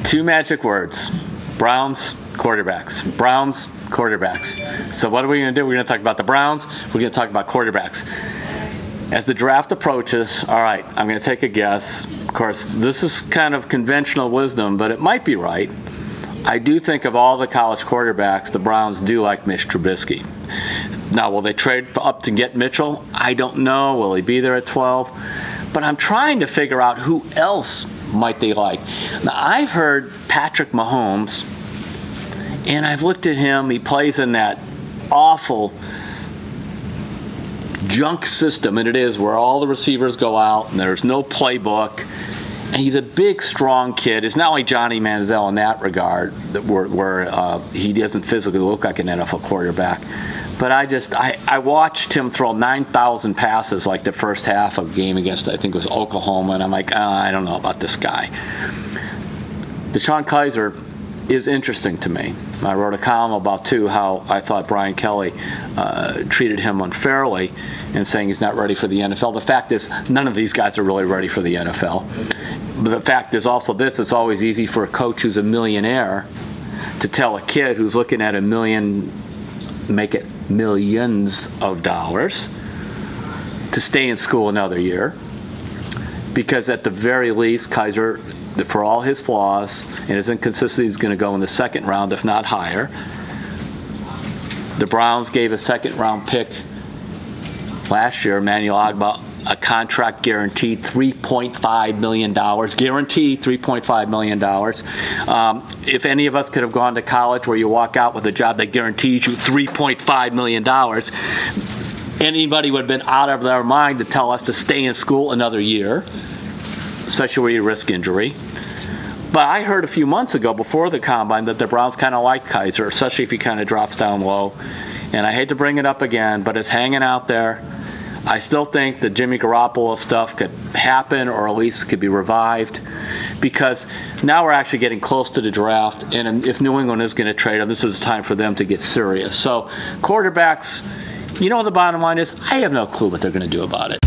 Two magic words: Browns, quarterbacks. Browns, quarterbacks. So what are we going to do? We're going to talk about the Browns. We're going to talk about quarterbacks. As the draft approaches, all right, I'm going to take a guess. Of course, this is kind of conventional wisdom, but it might be right. I do think of all the college quarterbacks, the Browns do like Mitch Trubisky. Now, will they trade up to get Mitchell? I don't know. Will he be there at 12? But I'm trying to figure out who else might they like. Now, I've heard Patrick Mahomes, and I've looked at him. He plays in that awful junk system, and it is, where all the receivers go out and there's no playbook. And he's a big, strong kid. He's not like Johnny Manziel in that regard, where he doesn't physically look like an NFL quarterback. But I watched him throw 9,000 passes like the first half of a game against, I think it was Oklahoma, and I'm like, I don't know about this guy. DeShone Kizer is interesting to me. I wrote a column about, too, how I thought Brian Kelly treated him unfairly in saying he's not ready for the NFL. The fact is, none of these guys are really ready for the NFL. But the fact is also this: it's always easy for a coach who's a millionaire to tell a kid who's looking at $1 million, make it millions of dollars, to stay in school another year. Because at the very least, Kizer, for all his flaws and his inconsistencies, is going to go in the second round, if not higher. The Browns gave a second-round pick last year, Emmanuel Ogbah, a contract guaranteed $3.5 million. Guaranteed $3.5 million. If any of us could have gone to college where you walk out with a job that guarantees you $3.5 million, anybody would have been out of their mind to tell us to stay in school another year, especially where you risk injury. But I heard a few months ago, before the Combine, that the Browns kind of like Kizer, especially if he kind of drops down low. And I hate to bring it up again, but it's hanging out there. I still think the Jimmy Garoppolo stuff could happen, or at least could be revived, because now we're actually getting close to the draft, and if New England is going to trade him, this is the time for them to get serious. So quarterbacks, you know what the bottom line is? I have no clue what they're going to do about it.